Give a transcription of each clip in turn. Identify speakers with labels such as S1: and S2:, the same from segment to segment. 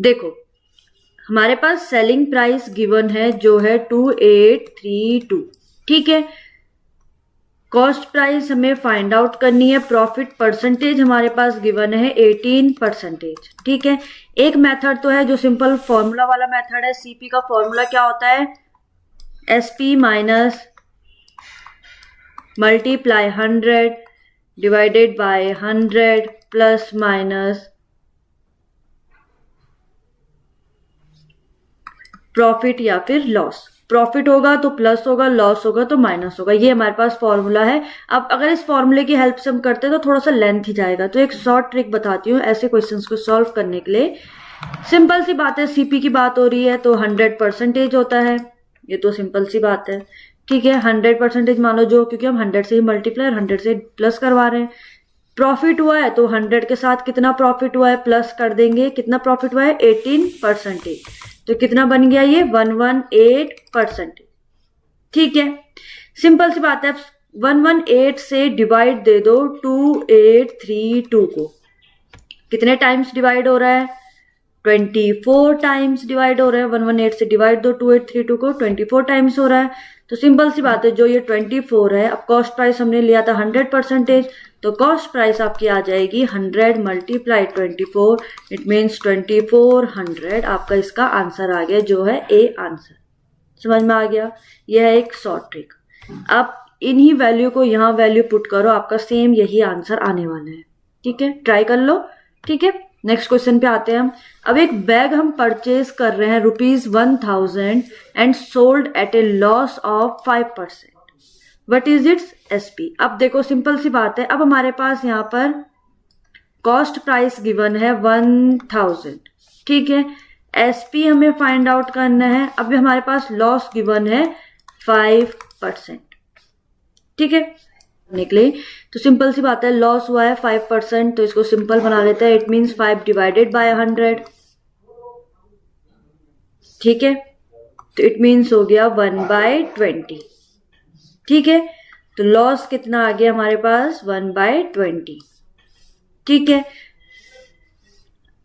S1: देखो हमारे पास selling price given है जो है 2832, ठीक है। कॉस्ट प्राइस हमें फाइंड आउट करनी है, प्रॉफिट परसेंटेज हमारे पास गिवन है 18%, ठीक है। एक मेथड तो है जो सिंपल फॉर्मूला वाला मेथड है। सीपी का फॉर्मूला क्या होता है, SP minus multiply 100 divided by 100 plus minus profit या फिर लॉस। प्रॉफिट होगा तो प्लस होगा, लॉस होगा तो माइनस होगा, ये हमारे पास फॉर्मूला है। अब अगर इस फॉर्मूले की हेल्प से हम करते हैं तो थोड़ा सा लेंथ ही जाएगा, तो एक शॉर्ट ट्रिक बताती हूँ ऐसे क्वेश्चंस को सॉल्व करने के लिए। सिंपल सी बात है, सीपी की बात हो रही है तो 100% होता है, ये तो सिंपल सी बात है, ठीक है। 100% मान लो जो, क्योंकि हम 100 से ही मल्टीप्लाई 100 से प्लस करवा रहे हैं। प्रॉफिट हुआ है तो 100 के साथ कितना प्रॉफिट हुआ है प्लस कर देंगे, कितना प्रॉफिट हुआ है 18%, तो कितना बन गया ये 118%, ठीक है। सिंपल सी बात है, 118 से डिवाइड दे दो 2832 को, कितने टाइम्स डिवाइड हो रहा है 24 टाइम्स डिवाइड हो रहा है। 118 से डिवाइड दो 2832 को, 24 टाइम्स हो रहा है। तो सिंपल सी बात है, जो ये 24 है, अब कॉस्ट प्राइस हमने लिया था 100%, तो कॉस्ट प्राइस आपकी आ जाएगी 100 मल्टीप्लाई 24, इट मीन्स 2400। आपका इसका आंसर आ गया जो है ए आंसर। समझ में आ गया, यह है एक शॉर्ट ट्रिक। अब इन्हीं वैल्यू को यहाँ वैल्यू पुट करो, आपका सेम यही आंसर आने वाला है, ठीक है। ट्राई कर लो, ठीक है। नेक्स्ट क्वेश्चन पे आते हैं हम। अब एक बैग हम परचेज कर रहे हैं ₹1000 and sold at A loss of 5%, what is it's SP. अब देखो सिंपल सी बात है, अब हमारे पास यहाँ पर कॉस्ट प्राइस गिवन है 1000, ठीक है। एसपी हमें फाइंड आउट करना है। अभी हमारे पास लॉस गिवन है 5%, ठीक है। निकले तो सिंपल सी बात है, लॉस हुआ है 5%, तो इसको सिंपल बना लेते हैं, इट मीन्स 5 डिवाइडेड बाय 100, ठीक है। तो इट मीन्स हो गया 1/20, ठीक है। तो लॉस कितना आ गया हमारे पास 1/20, ठीक है।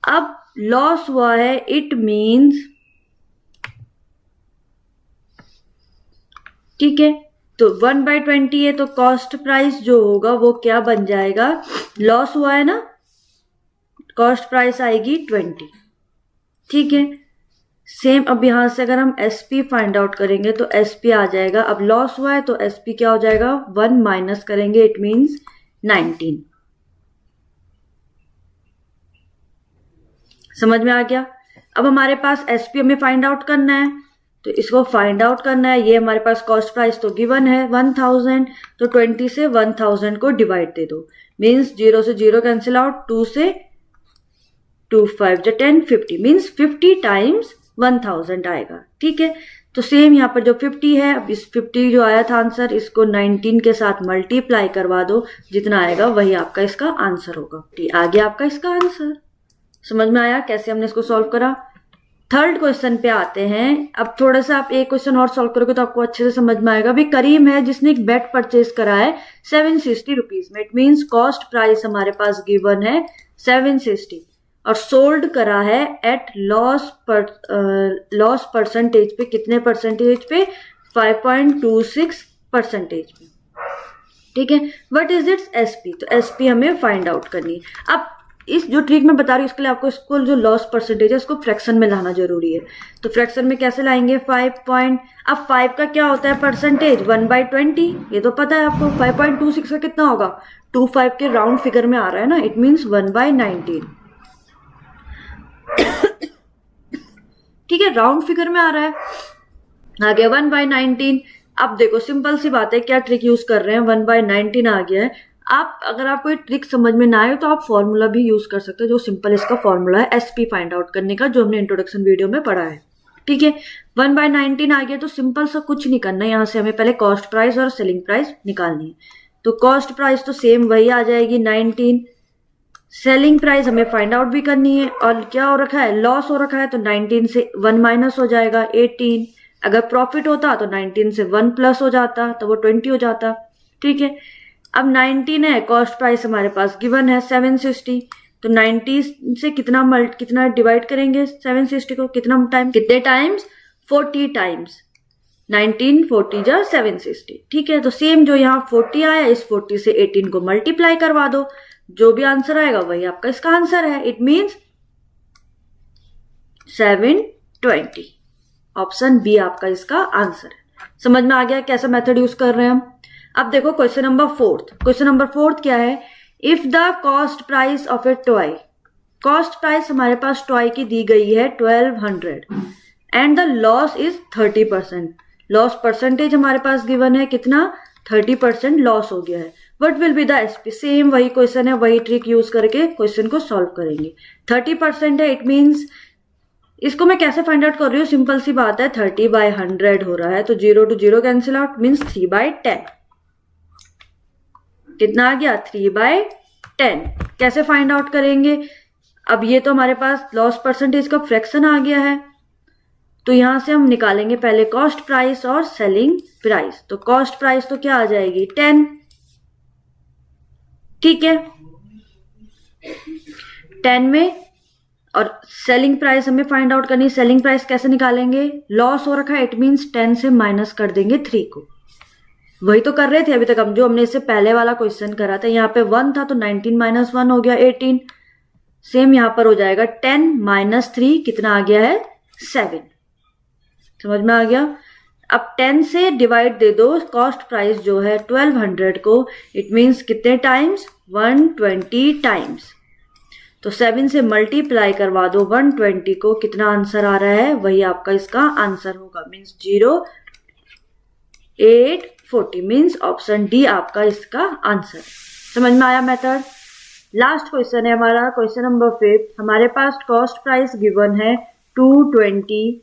S1: अब लॉस हुआ है, इट मीन्स, ठीक है, तो 1/20 है तो कॉस्ट प्राइस जो होगा वो क्या बन जाएगा, लॉस हुआ है ना, कॉस्ट प्राइस आएगी 20, ठीक है। सेम अब यहां से अगर हम एसपी फाइंड आउट करेंगे तो एसपी आ जाएगा, अब लॉस हुआ है तो एसपी क्या हो जाएगा 1 माइनस करेंगे, इट मीन्स 19। समझ में आ गया। अब हमारे पास एसपी हमें फाइंड आउट करना है, तो इसको फाइंड आउट करना है। ये हमारे पास कॉस्ट प्राइस तो गिवन है 1000, तो 20 से 1000 को डिवाइड दे दो, मीन्स 0 से 0 कैंसिल आउट, 2 से 2 5 जो 10 50, मीन्स 50 टाइम्स 1000 आएगा, ठीक है। तो सेम यहाँ पर जो 50 है, अब इस 50 जो आया था आंसर, इसको 19 के साथ मल्टीप्लाई करवा दो, जितना आएगा वही आपका इसका आंसर होगा। आ गया आपका इसका आंसर। समझ में आया कैसे हमने इसको सॉल्व करा। थर्ड क्वेश्चन पे आते हैं। अब थोड़ा सा आप एक क्वेश्चन और सॉल्व करोगे तो आपको अच्छे से समझ में आएगा। अभी करीम है जिसने एक बेड परचेज करा है 760 रुपीज में, इट मीन्स कॉस्ट प्राइस हमारे पास गिवन है 760 और सोल्ड करा है एट लॉस परसेंटेज पे, कितने परसेंटेज पे 5.26% पे, ठीक है। व्हाट इज इट्स एसपी, तो एसपी हमें फाइंड आउट करनी है। अब इस जो ट्रिक मैं बता रही हूँ उसके लिए आपको इसको जो लॉस परसेंटेज है उसको फ्रैक्शन में लाना जरूरी है। तो फ्रैक्शन में कैसे लाएंगे, 5 अब 5 का क्या होता है परसेंटेज 1/20, ये तो पता है आपको। 5.26 का कितना होगा, 25 के राउंड फिगर में आ रहा है ना, इट मीन्स 1/19, ठीक है, राउंड फिगर में आ रहा है, आ गया 1/19। अब देखो सिंपल सी बात है, क्या ट्रिक यूज कर रहे हैं, 1/19 आ गया है। आप अगर आपको ये ट्रिक समझ में ना आए तो आप फॉर्मूला भी यूज कर सकते हो, जो सिंपल इसका फॉर्मूला है एसपी फाइंड आउट करने का, जो हमने इंट्रोडक्शन वीडियो में पढ़ा है, ठीक है। 1/19 आ गया तो सिंपल सा कुछ नहीं करना है, यहाँ से हमें पहले कॉस्ट प्राइस और सेलिंग प्राइस निकालनी है। तो कॉस्ट प्राइस तो सेम वही आ जाएगी 19, सेलिंग प्राइस हमें फाइंड आउट भी करनी है, और क्या हो रखा है, लॉस हो रखा है, तो 19 से 1 माइनस हो जाएगा 18। अगर प्रॉफिट होता तो 19 से 1 प्लस हो जाता, तो वो 20 हो जाता, ठीक है। अब 19 है, कॉस्ट प्राइस हमारे पास गिवन है 760, तो 90 से कितना डिवाइड करेंगे 760 को, कितना टाइम, कितने टाइम्स, 40 टाइम्स, 19 40 जा 760। ठीक है, तो सेम जो यहाँ 40 आया, इस 40 से 18 को मल्टीप्लाई करवा दो, जो भी आंसर आएगा वही आपका इसका आंसर है। It means 720। ऑप्शन बी आपका इसका आंसर है। समझ में आ गया कैसा मेथड यूज कर रहे हैं हम। अब देखो क्वेश्चन नंबर 4। क्वेश्चन नंबर 4 क्या है, if the cost price of A toy, cost price हमारे पास टॉय की दी गई है 1200 and the loss is 30%। Loss percentage हमारे पास गिवन है कितना, 30% लॉस हो गया है। What will be the SP, same वही क्वेश्चन है, वही ट्रिक यूज करके क्वेश्चन को सॉल्व करेंगे। 30% है, इट मीन्स इसको मैं कैसे फाइंड आउट कर रही हूँ, सिंपल सी बात है, 30/100 हो रहा है, तो 0 to 0 कैंसिल आउट, मीन्स 3/10। कितना आ गया, 3/10। कैसे फाइंड आउट करेंगे, अब ये तो हमारे पास लॉस परसेंटेज का फ्रैक्शन आ गया है, तो यहां से हम निकालेंगे पहले कॉस्ट प्राइस और सेलिंग प्राइस। तो कॉस्ट प्राइस तो क्या आ जाएगी, 10। ठीक है, 10 में, और सेलिंग प्राइस हमें फाइंड आउट करनी है। सेलिंग प्राइस कैसे निकालेंगे, लॉस हो रखा है, इट मीन्स 10 से माइनस कर देंगे 3 को। वही तो कर रहे थे अभी तक हम, जो हमने इससे पहले वाला क्वेश्चन करा था। यहाँ पे 1 था तो 19 - 1 हो गया 18। सेम यहाँ पर हो जाएगा 10 - 3 कितना आ गया है, 7। समझ में आ गया। अब 10 से डिवाइड दे दो कॉस्ट प्राइस जो है 1200 को, इट मीन्स कितने टाइम्स, 120 टाइम्स। तो 7 से मल्टीप्लाई करवा दो 120 को, कितना आंसर आ रहा है, वही आपका इसका आंसर होगा, मीन्स 0840, मीन्स ऑप्शन डी आपका इसका आंसर। समझ में आया मेथड। लास्ट क्वेश्चन है हमारा, क्वेश्चन नंबर 5। हमारे पास कॉस्ट प्राइस गिवन है 220,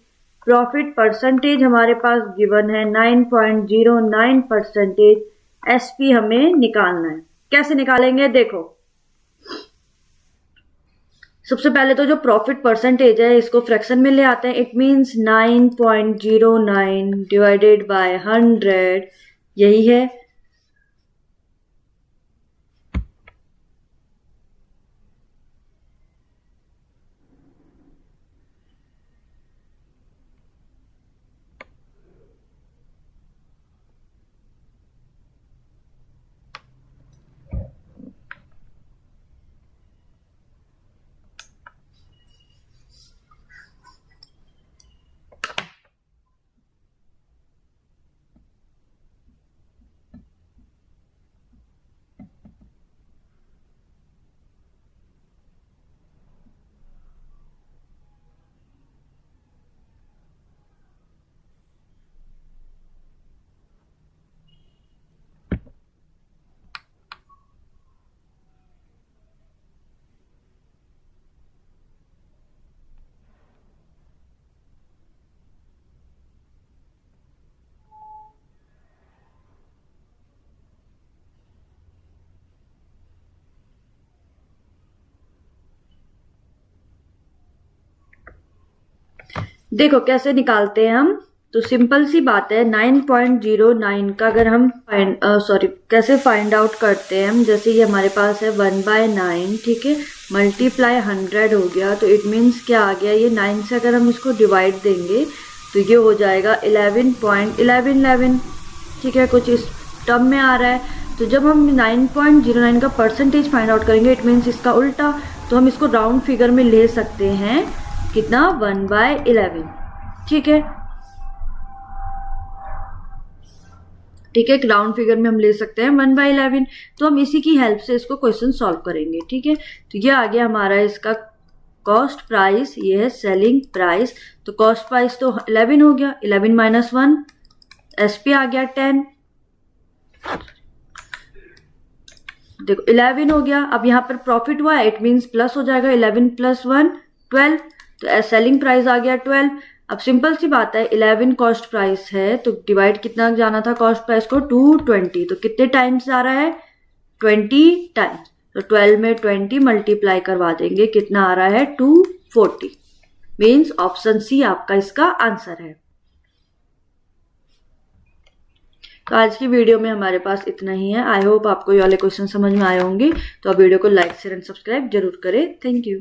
S1: प्रॉफिट परसेंटेज हमारे पास गिवन है 9.09%, एसपी हमें निकालना है। कैसे निकालेंगे, देखो सबसे पहले तो जो प्रॉफिट परसेंटेज है इसको फ्रैक्शन में ले आते हैं। इट मीन्स 9.09 डिवाइडेड बाय 100, यही है। देखो कैसे निकालते हैं हम, तो सिंपल सी बात है, 9.09 का अगर हम कैसे फाइंड आउट करते हैं हम, जैसे ये हमारे पास है 1/9, ठीक है, मल्टीप्लाई 100 हो गया, तो इट मीन्स क्या आ गया, ये 9 से अगर हम इसको डिवाइड देंगे तो ये हो जाएगा 11.1111, ठीक है, कुछ इस टर्म में आ रहा है। तो जब हम 9.09 का परसेंटेज फाइंड आउट करेंगे, इट मीन्स इसका उल्टा, तो हम इसको राउंड फिगर में ले सकते हैं, कितना, 1/11, ठीक है, ठीक है, राउंड फिगर में हम ले सकते हैं 1/11। तो हम इसी की हेल्प से इसको क्वेश्चन सॉल्व करेंगे, ठीक है। तो ये आ गया हमारा इसका कॉस्ट प्राइस, ये है सेलिंग प्राइस। तो कॉस्ट प्राइस तो 11 हो गया, 11 - 1, एसपी आ गया 10, देखो 11 हो गया। अब यहाँ पर प्रॉफिट हुआ, इट मीन्स प्लस हो जाएगा, 11 + 1 12, तो सेलिंग प्राइस आ गया 12। अब सिंपल सी बात है, 11 कॉस्ट प्राइस है, तो डिवाइड कितना जाना था कॉस्ट प्राइस को, 220, तो कितने टाइम्स आ रहा है, 20 टाइम्स। तो 12 में 20 मल्टीप्लाई करवा देंगे, कितना आ रहा है, 240, मीन्स ऑप्शन सी आपका इसका आंसर है। तो आज की वीडियो में हमारे पास इतना ही है। आई होप आपको ये वाले क्वेश्चन समझ में आए होंगे। तो आप वीडियो को लाइक शेयर एंड सब्सक्राइब जरूर करें। Thank you.